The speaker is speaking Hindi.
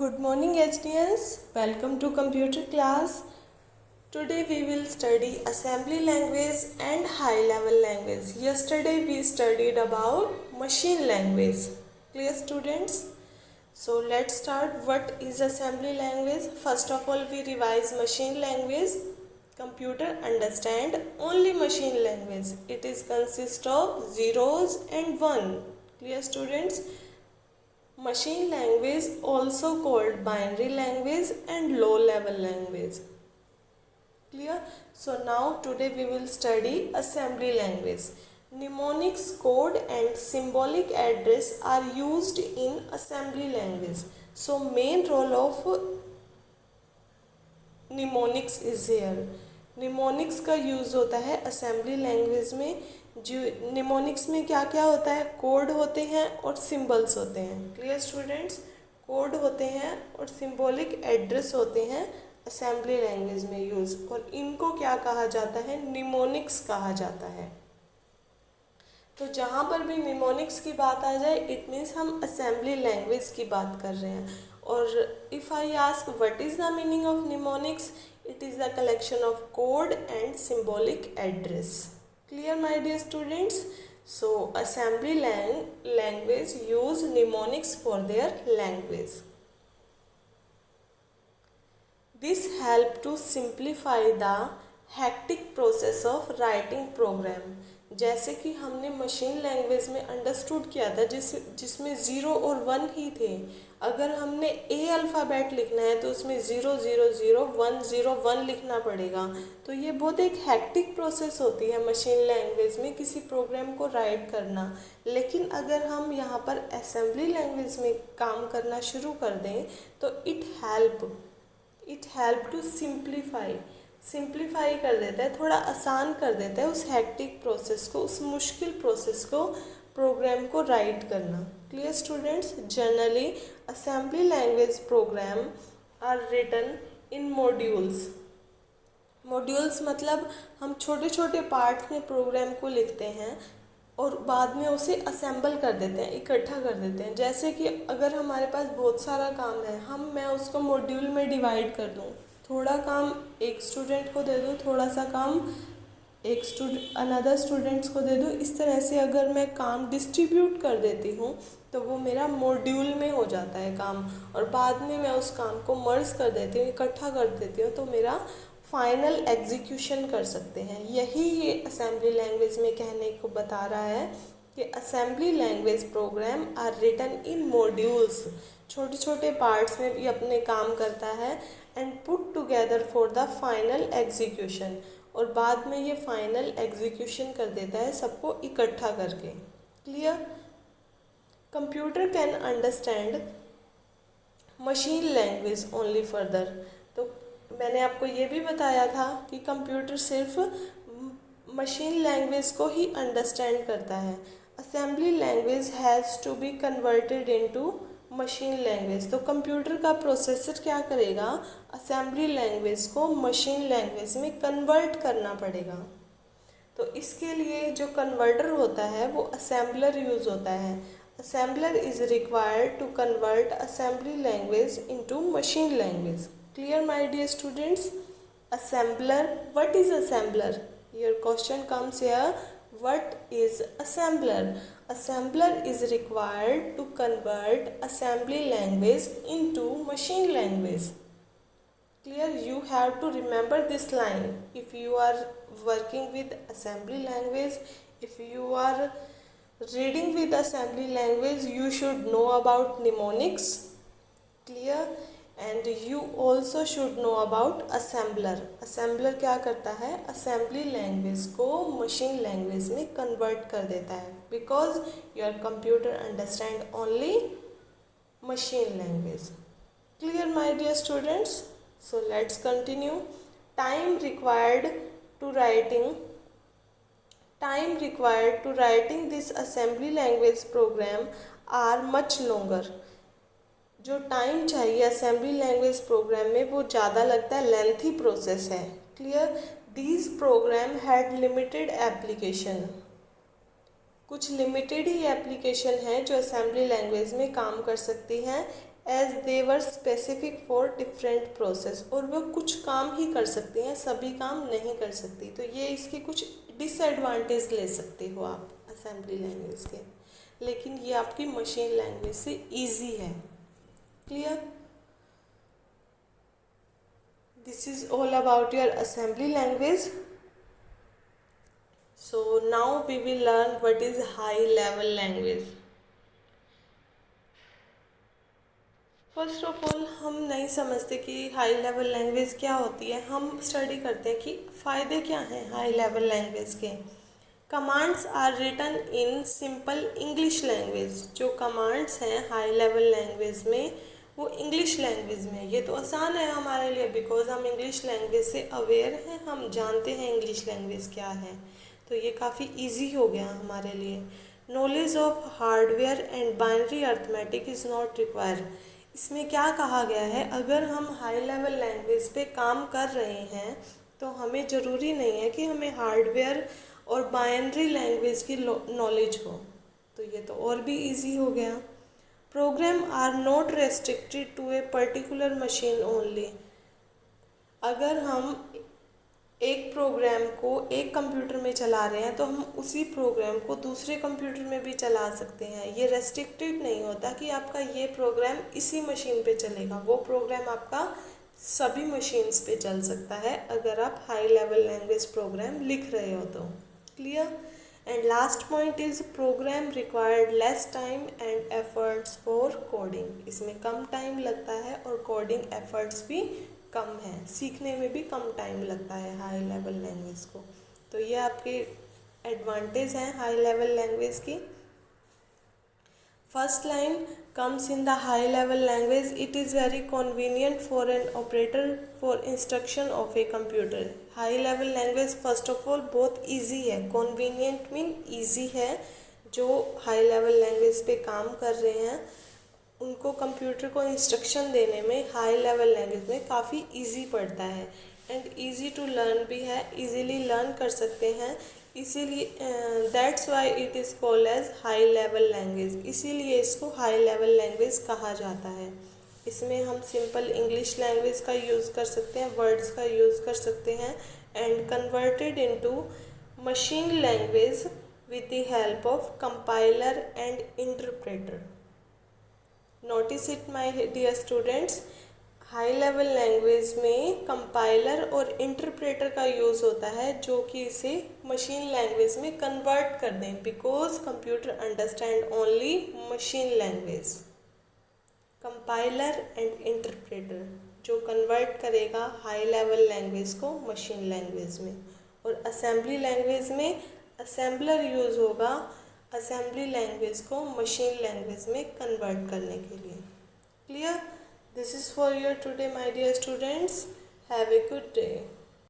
Good morning HDS, welcome to computer class. Today we will study assembly language and high level language. Yesterday we studied about machine language. Clear students? So let's start. What is assembly language? First of all we revise machine language. Computer understand only machine language. It is consist of zeros and one. Clear students? Machine language also called binary language and low level language. Clear? So now today we will study assembly language. Mnemonics, code and symbolic address are used in assembly language. So main role of mnemonics is here. Mnemonics का यूज़ होता है असेंबली लैंग्वेज में। जो निमोनिक्स में क्या क्या होता है, कोड होते हैं और सिंबल्स होते हैं। Clear students? कोड होते हैं और सिंबॉलिक एड्रेस होते हैं असेंबली लैंग्वेज में यूज़, और इनको क्या कहा जाता है, निमोनिक्स कहा जाता है। तो जहाँ पर भी निमोनिक्स की बात आ जाए इट मीन्स हम असेंबली लैंग्वेज की बात कर रहे हैं। और if I ask what is the meaning of mnemonics, it is the collection of code and symbolic address. Clear my dear students? So assembly language use mnemonics for their language. This help to simplify the hectic process of writing program. जैसे कि हमने मशीन लैंग्वेज में अंडरस्टूड किया था जिसमें ज़ीरो और वन ही थे। अगर हमने ए अल्फ़ाबेट लिखना है तो उसमें 0 0 0 1 0 1 लिखना पड़ेगा। तो ये बहुत एक हैक्टिक प्रोसेस होती है मशीन लैंग्वेज में किसी प्रोग्राम को राइट करना। लेकिन अगर हम यहाँ पर असेंबली लैंग्वेज में काम करना शुरू कर दें तो इट हेल्प टू सिंप्लीफाई कर देता है, थोड़ा आसान कर देता है उस हैक्टिक प्रोसेस को, उस मुश्किल प्रोसेस को, प्रोग्राम को राइट करना। Clear students? Generally assembly language program are written in modules मतलब हम छोटे छोटे पार्ट्स में प्रोग्राम को लिखते हैं और बाद में उसे असेंबल कर देते हैं, इकट्ठा कर देते हैं। जैसे कि अगर हमारे पास बहुत सारा काम है, मैं उसको मॉड्यूल में डिवाइड कर दूँ, थोड़ा काम एक स्टूडेंट को दे दूँ, थोड़ा सा काम अनदर स्टूडेंट्स को दे दूँ। इस तरह से अगर मैं काम डिस्ट्रीब्यूट कर देती हूँ तो वो मेरा मॉड्यूल में हो जाता है काम, और बाद में मैं उस काम को मर्ज कर देती हूँ, इकट्ठा कर देती हूँ, तो मेरा फाइनल एग्जीक्यूशन कर सकते हैं। यही ये असेंबली लैंग्वेज में कहने को बता रहा है कि assembly language program are written in modules, छोटे छोटे पार्ट्स में भी अपने काम करता है, and put together for the final execution, और बाद में ये फाइनल एग्जीक्यूशन कर देता है सबको इकट्ठा करके। Clear? Computer can understand machine language only further. तो मैंने आपको ये भी बताया था कि कंप्यूटर सिर्फ मशीन लैंग्वेज को ही अंडरस्टैंड करता है। Assembly language has to be converted into machine language. तो कंप्यूटर का प्रोसेसर क्या करेगा, असेंबली लैंग्वेज को मशीन लैंग्वेज में कन्वर्ट करना पड़ेगा। तो इसके लिए जो कन्वर्टर होता है वो असेंबलर यूज़ होता है। Assembler is required to convert assembly language into machine language. Clear my dear students? assembler, what is assembler? Your question comes here, what is assembler? Assembler is required to convert assembly language into machine language. Clear? You have to remember this line. If you are working with assembly language, if you are reading with assembly language, you should know about mnemonics. Clear? And you also should know about assembler. Assembler क्या करता है, असेंबली लैंग्वेज को मशीन लैंग्वेज में कन्वर्ट कर देता है, because your computer understand only machine language. Clear my dear students? So let's continue. Time required to writing this assembly language program are much longer. जो टाइम चाहिए असेंबली लैंग्वेज प्रोग्राम में वो ज़्यादा लगता है, लेंथी प्रोसेस है। Clear? These program had limited application. कुछ लिमिटेड ही एप्लीकेशन हैं जो असेंबली लैंग्वेज में काम कर सकती हैं। As they were specific for different process, और वह कुछ काम ही कर सकती हैं, सभी काम नहीं कर सकती। तो ये इसके कुछ डिसएडवांटेज ले सकते हो आप असेंबली लैंग्वेज के, लेकिन ये आपकी मशीन लैंग्वेज से इजी है। Clear? This is all about your assembly language. So now we will learn what is high level language. First of all हम नहीं समझते कि हाई लेवल लैंग्वेज क्या होती है। हम स्टडी करते हैं कि फ़ायदे क्या हैं हाई लेवल लैंग्वेज के। Commands are written in simple English language. जो कमांड्स हैं हाई लेवल लैंग्वेज में वो इंग्लिश लैंग्वेज में। ये तो आसान है हमारे लिए बिकॉज हम इंग्लिश लैंग्वेज से अवेयर हैं, हम जानते हैं इंग्लिश लैंग्वेज क्या है, तो ये काफ़ी इजी हो गया हमारे लिए। Knowledge of hardware and binary arithmetic is not required. इसमें क्या कहा गया है, अगर हम हाई लेवल लैंग्वेज पे काम कर रहे हैं तो हमें ज़रूरी नहीं है कि हमें हार्डवेयर और बाइनरी लैंग्वेज की नॉलेज हो, तो ये तो और भी इजी हो गया। Program are not restricted to a particular machine only. अगर हम एक प्रोग्राम को एक कंप्यूटर में चला रहे हैं तो हम उसी प्रोग्राम को दूसरे कंप्यूटर में भी चला सकते हैं। ये रेस्ट्रिक्टेड नहीं होता कि आपका ये प्रोग्राम इसी मशीन पे चलेगा, वो प्रोग्राम आपका सभी मशीन्स पे चल सकता है अगर आप हाई लेवल लैंग्वेज प्रोग्राम लिख रहे हो तो। Clear? And last point is program required less time and efforts for coding. इसमें कम टाइम लगता है और कोडिंग एफर्ट्स भी कम है, सीखने में भी कम टाइम लगता है हाई लेवल लैंग्वेज को। तो ये आपके एडवांटेज हैं हाई लेवल लैंग्वेज की। First line comes in the high level language, it is very convenient for an operator for instruction of a computer. high level language first of all बहुत easy है, convenient mean easy है। जो high level language पे काम कर रहे हैं उनको कंप्यूटर को इंस्ट्रक्शन देने में हाई लेवल लैंग्वेज में काफ़ी इजी पड़ता है एंड इजी टू लर्न भी है, इजीली लर्न कर सकते हैं। इसीलिए that's why it is called as high level language, इसीलिए इसको हाई लेवल लैंग्वेज कहा जाता है। इसमें हम सिंपल इंग्लिश लैंग्वेज का यूज़ कर सकते हैं, वर्ड्स का यूज़ कर सकते हैं and converted into machine language with the help of compiler and interpreter. Notice it my dear students, high level language में कंपाइलर और इंटरप्रेटर का यूज़ होता है जो कि इसे मशीन लैंग्वेज में कन्वर्ट कर दें, because computer understand only machine language. Compiler and interpreter जो कन्वर्ट करेगा हाई लेवल लैंग्वेज को मशीन लैंग्वेज में, और असेंबली लैंग्वेज में असेंबलर यूज़ होगा असेंबली लैंग्वेज को मशीन लैंग्वेज में कन्वर्ट करने के लिए। Clear? This is for you today, my dear students. Have a good day.